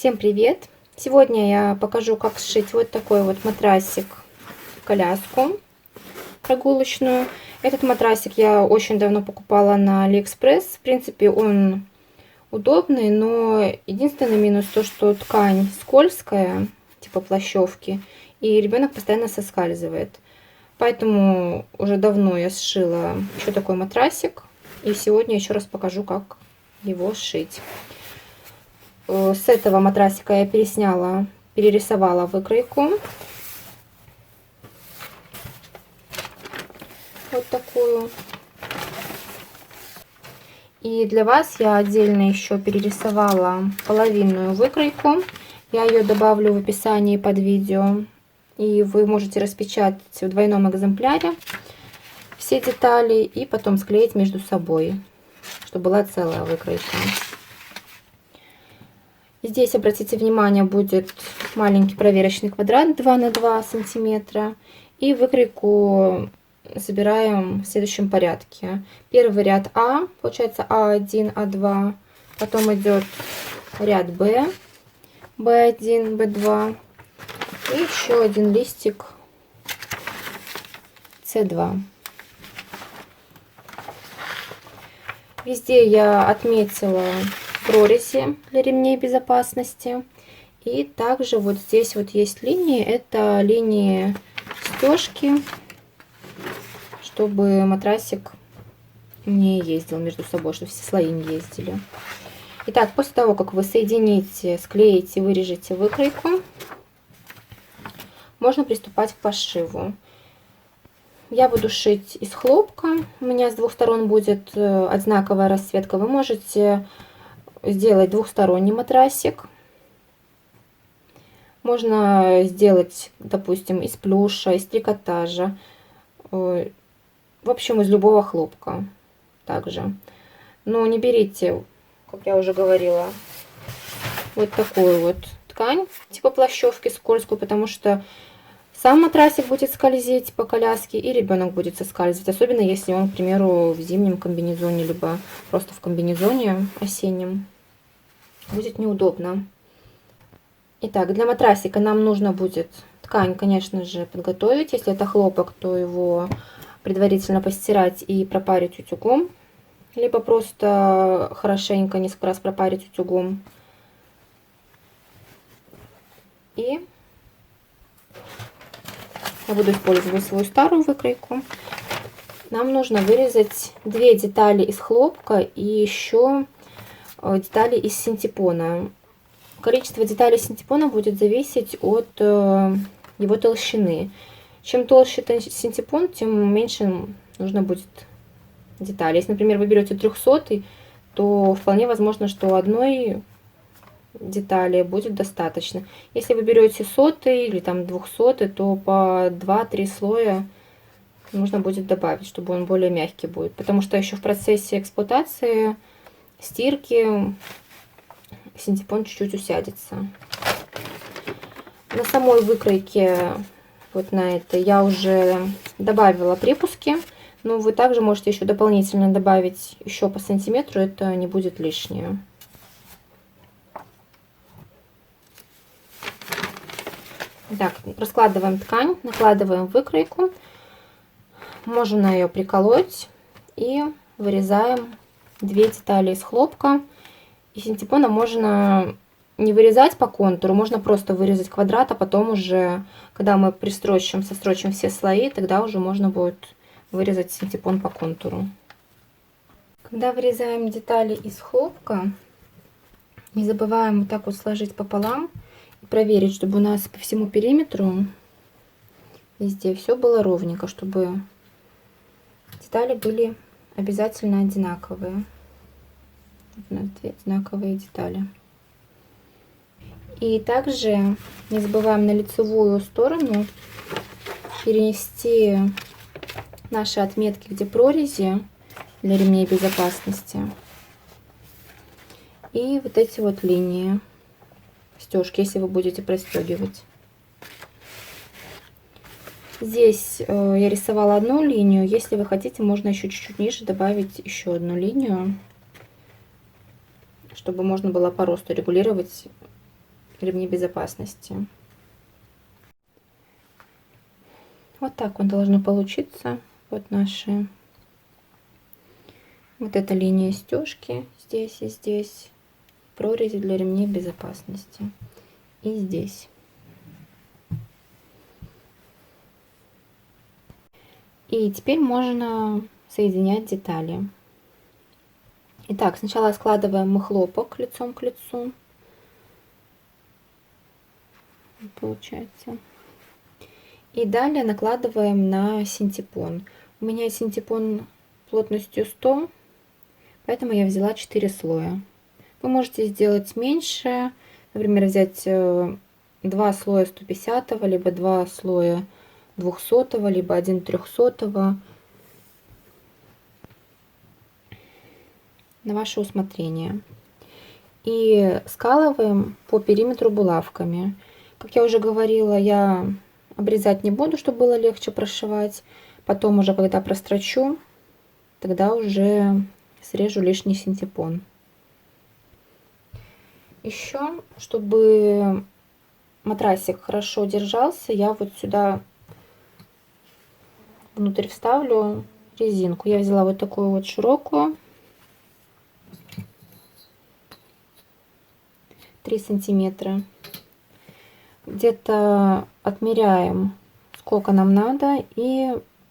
Всем привет! Сегодня я покажу, как сшить вот такой вот матрасик, коляску прогулочную. Этот матрасик я очень давно покупала на Алиэкспресс. В принципе, он удобный, но единственный минус то, что ткань скользкая, типа плащевки, и ребенок постоянно соскальзывает. Поэтому уже давно я сшила еще такой матрасик, и сегодня еще раз покажу, как его сшить. С этого матрасика я перерисовала выкройку. Вот такую. И для вас я отдельно еще перерисовала половинную выкройку. Я ее добавлю в описании под видео. И вы можете распечатать в двойном экземпляре все детали и потом склеить между собой, чтобы была целая выкройка. Здесь, обратите внимание, будет маленький проверочный квадрат 2 на 2 сантиметра. И выкройку собираем в следующем порядке. Первый ряд А, получается А1, А2. Потом идет ряд Б, Б1, Б2. И еще один листик С2. Везде я отметила прорези для ремней безопасности. И также вот здесь вот есть линии, это линии стежки, чтобы матрасик не ездил между собой, чтобы все слои не ездили. Итак, после того, как вы соедините, склеите, вырежете выкройку, можно приступать к пошиву. Я буду шить из хлопка, у меня с двух сторон будет одинаковая расцветка. Вы можете сделать двухсторонний матрасик. Можно сделать, допустим, из плюша, из трикотажа. В общем, из любого хлопка также. Но не берите, как я уже говорила, вот такую вот ткань, типа плащевки скользкую, потому что сам матрасик будет скользить по коляске, и ребенок будет соскальзывать. Особенно если он, к примеру, в зимнем комбинезоне, либо просто в комбинезоне осеннем. Будет неудобно. Итак, для матрасика нам нужно будет ткань, конечно же, подготовить. Если это хлопок, то его предварительно постирать и пропарить утюгом. Либо просто хорошенько несколько раз пропарить утюгом. И я буду использовать свою старую выкройку. Нам нужно вырезать 2 детали из хлопка и еще детали из синтепона. Количество деталей синтепона будет зависеть от его толщины. Чем толще синтепон, тем меньше нужно будет деталей. Если, например, вы берете 300, то вполне возможно, что одной детали будет достаточно. Если вы берете 100 или там 200, то по 2-3 слоя нужно будет добавить, чтобы он более мягкий будет. Потому что еще в процессе эксплуатации, стирки, синтепон чуть-чуть усядется. На самой выкройке, вот на этой, я уже добавила припуски. Но вы также можете еще дополнительно добавить еще по сантиметру, это не будет лишнее. Так, раскладываем ткань, накладываем выкройку. Можно ее приколоть и вырезаем 2 детали из хлопка. И синтепона можно не вырезать по контуру, можно просто вырезать квадрат, а потом уже, когда мы сострочим все слои, тогда уже можно будет вырезать синтепон по контуру. Когда вырезаем детали из хлопка, не забываем вот так вот сложить пополам и проверить, чтобы у нас по всему периметру везде все было ровненько, чтобы детали были обязательно одинаковые. У нас 2 одинаковые детали. И также не забываем на лицевую сторону перенести наши отметки, где прорези для ремней безопасности. И вот эти вот линии стежки, если вы будете простегивать. Здесь я рисовала одну линию. Если вы хотите, можно еще чуть-чуть ниже добавить еще одну линию, чтобы можно было по росту регулировать ремни безопасности. Вот так вот должно получиться. Вот наши. Вот эта линия стежки здесь и здесь. Прорези для ремней безопасности. И здесь. И теперь можно соединять детали. Итак, сначала складываем мы хлопок лицом к лицу. Получается. И далее накладываем на синтепон. У меня синтепон плотностью 100, поэтому я взяла 4 слоя. Вы можете сделать меньше, например, взять 2 слоя 150, либо 2 слоя 200, либо 1 300. На ваше усмотрение. И скалываем по периметру булавками. Как я уже говорила, я обрезать не буду, чтобы было легче прошивать. Потом уже, когда прострочу, тогда уже срежу лишний синтепон. Еще, чтобы матрасик хорошо держался, я вот сюда внутрь вставлю резинку. Я взяла вот такую вот широкую. 3 сантиметра. Где-то отмеряем, сколько нам надо, и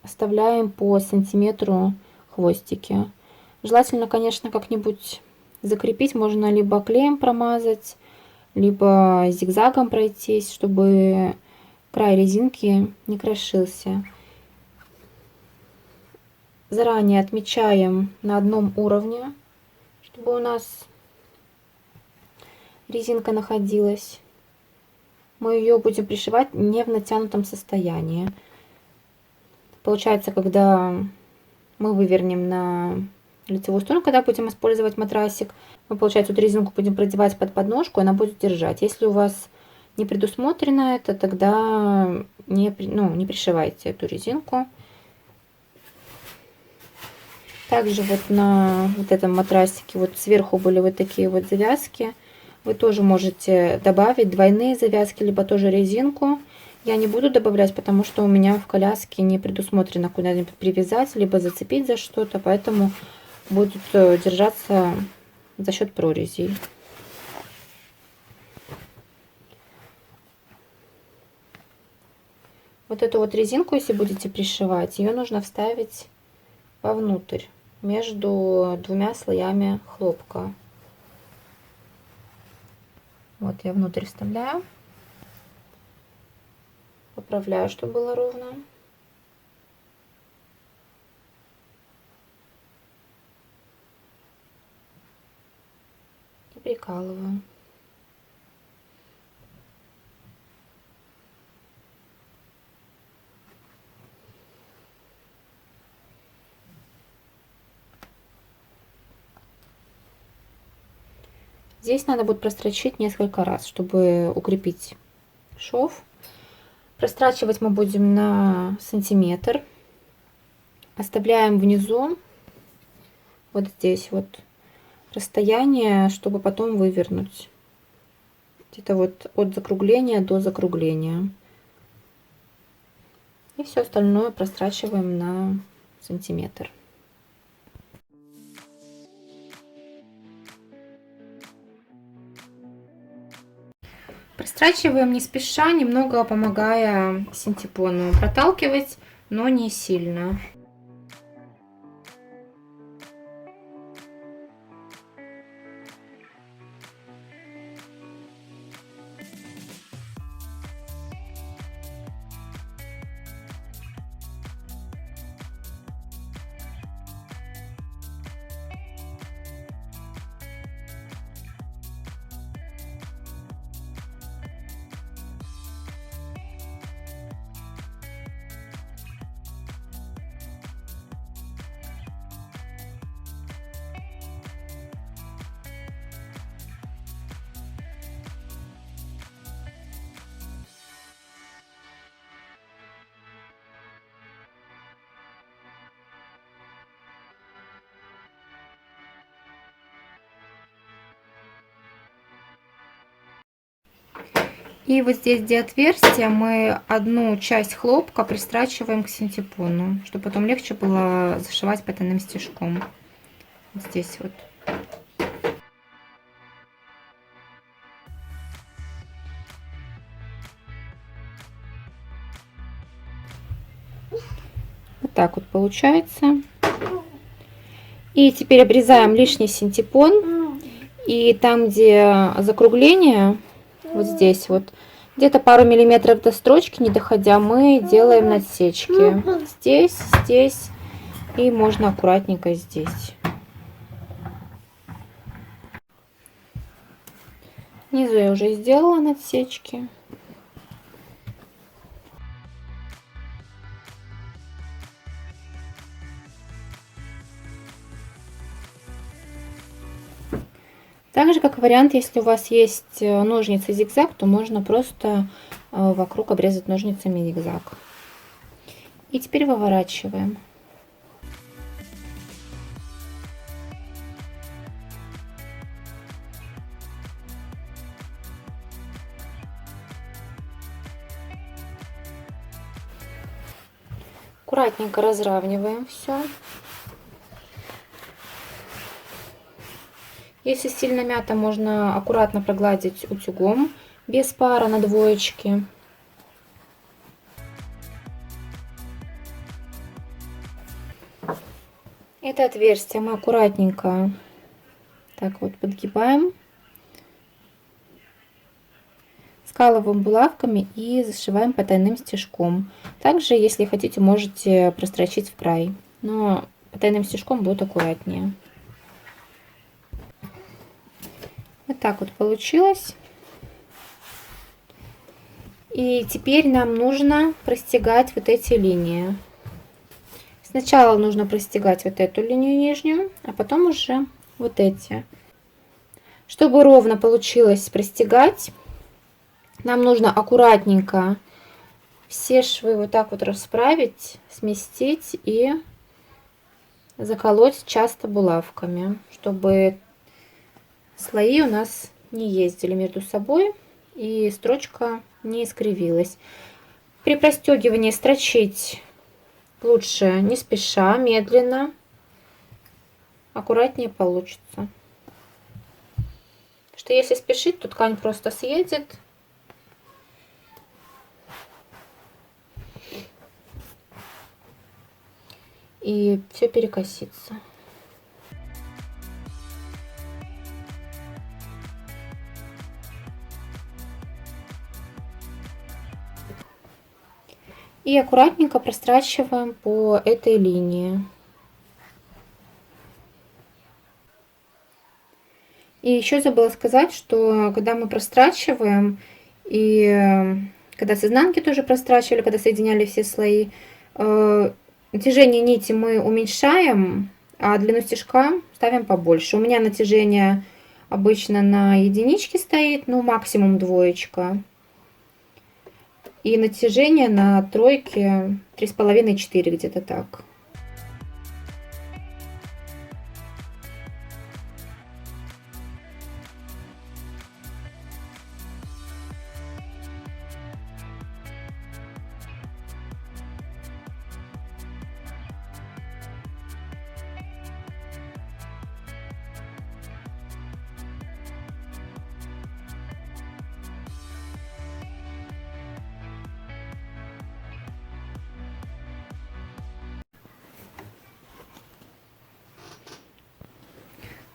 оставляем по сантиметру хвостики. Желательно, конечно, как-нибудь закрепить. Можно либо клеем промазать, либо зигзагом пройтись, чтобы край резинки не крошился. Заранее отмечаем на одном уровне, чтобы у нас резинка находилась. Мы ее будем пришивать не в натянутом состоянии. Получается, когда мы вывернем на лицевую сторону, когда будем использовать матрасик, мы, получается, вот резинку будем продевать под подножку, она будет держать. Если у вас не предусмотрено это, тогда не пришивайте эту резинку. Также вот на вот этом матрасике вот сверху были вот такие вот завязки. Вы тоже можете добавить двойные завязки, либо тоже резинку. Я не буду добавлять, потому что у меня в коляске не предусмотрено куда-нибудь привязать, либо зацепить за что-то, поэтому будут держаться за счет прорезей. Вот эту вот резинку, если будете пришивать, ее нужно вставить вовнутрь, между двумя слоями хлопка. Вот я внутрь вставляю, поправляю, чтобы было ровно. И прикалываю. Здесь надо будет прострочить несколько раз, чтобы укрепить шов. Прострачивать мы будем на сантиметр. Оставляем внизу, вот здесь вот, расстояние, чтобы потом вывернуть. Где-то вот от закругления до закругления. И все остальное прострачиваем на сантиметр. Прострачиваем не спеша, немного помогая синтепону проталкивать, но не сильно. И вот здесь, где отверстие, мы одну часть хлопка пристрачиваем к синтепону, чтобы потом легче было зашивать потайным стежком. Вот здесь вот. Вот так вот получается. И теперь обрезаем лишний синтепон. И там, где закругление, вот здесь вот, где-то пару миллиметров до строчки, не доходя, мы делаем надсечки. Здесь, здесь и можно аккуратненько здесь. Внизу я уже сделала надсечки. Также, как вариант, если у вас есть ножницы зигзаг, то можно просто вокруг обрезать ножницами зигзаг. И теперь выворачиваем. Аккуратненько разравниваем все. Если сильно мято, можно аккуратно прогладить утюгом без пара на двоечке. Это отверстие мы аккуратненько так вот подгибаем, скалываем булавками и зашиваем потайным стежком. Также, если хотите, можете прострочить в край, но потайным стежком будет аккуратнее. Вот так вот получилось. И теперь нам нужно простегать вот эти линии. Сначала нужно простегать вот эту линию нижнюю, а потом уже вот эти. Чтобы ровно получилось простегать, нам нужно аккуратненько все швы вот так вот расправить, сместить и заколоть часто булавками, чтобы слои у нас не ездили между собой и строчка не искривилась. При простегивании строчить лучше не спеша, медленно, аккуратнее получится. Потому что если спешить, то ткань просто съедет. И все перекосится. И аккуратненько прострачиваем по этой линии. И еще забыла сказать, что когда мы прострачиваем, и когда с изнанки тоже прострачивали, когда соединяли все слои, натяжение нити мы уменьшаем, а длину стежка ставим побольше. У меня натяжение обычно на единичке стоит, ну максимум двоечка. И натяжение на тройке 3,5-4, где-то так.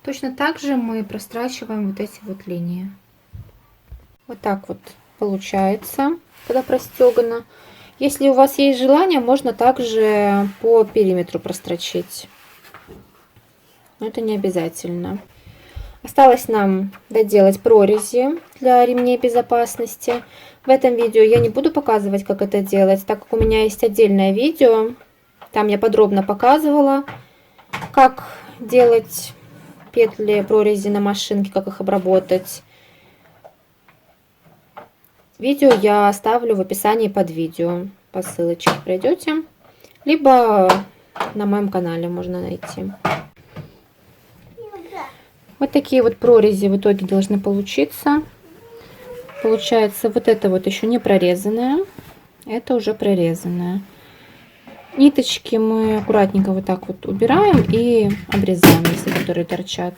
Точно так же мы прострачиваем вот эти вот линии. Вот так вот получается, когда простегано. Если у вас есть желание, можно также по периметру прострочить. Но это не обязательно. Осталось нам доделать прорези для ремней безопасности. В этом видео я не буду показывать, как это делать, так как у меня есть отдельное видео. Там я подробно показывала, как делать петли прорези на машинке, как их обработать. Видео я оставлю в описании под видео. По ссылочке пройдете. Либо на моем канале можно найти. Вот такие вот прорези в итоге должны получиться. Получается, вот это вот еще не прорезанное, это уже прорезанное. Ниточки мы аккуратненько вот так вот убираем и обрезаем, если которые торчат.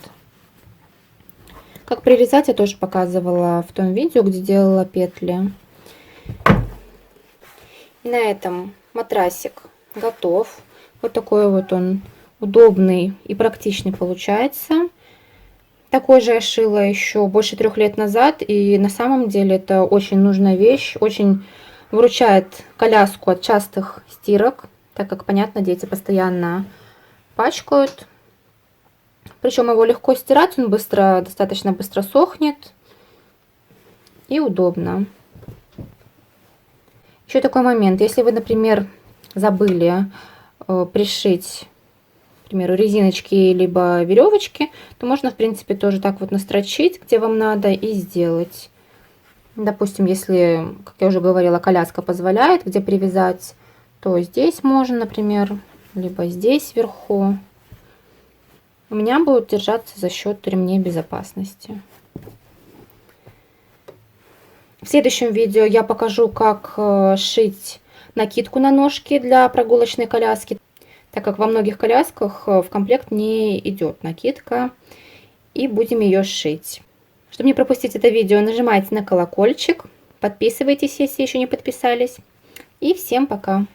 Как прирезать, я тоже показывала в том видео, где делала петли. И на этом матрасик готов. Вот такой вот он удобный и практичный получается. Такой же я шила еще больше 3 лет назад, и на самом деле это очень нужная вещь, очень выручает коляску от частых стирок, так как, понятно, дети постоянно пачкают. Причем его легко стирать, он достаточно быстро сохнет и удобно. Еще такой момент, если вы, например, забыли пришить, к примеру, резиночки либо веревочки, то можно, в принципе, тоже так вот настрочить, где вам надо, и сделать. Допустим, если, как я уже говорила, коляска позволяет, где привязать, то здесь можно, например, либо здесь вверху. У меня будут держаться за счет ремней безопасности. В следующем видео я покажу, как шить накидку на ножки для прогулочной коляски, так как во многих колясках в комплект не идет накидка, и будем ее шить. Чтобы не пропустить это видео, нажимайте на колокольчик, подписывайтесь, если еще не подписались, и всем пока!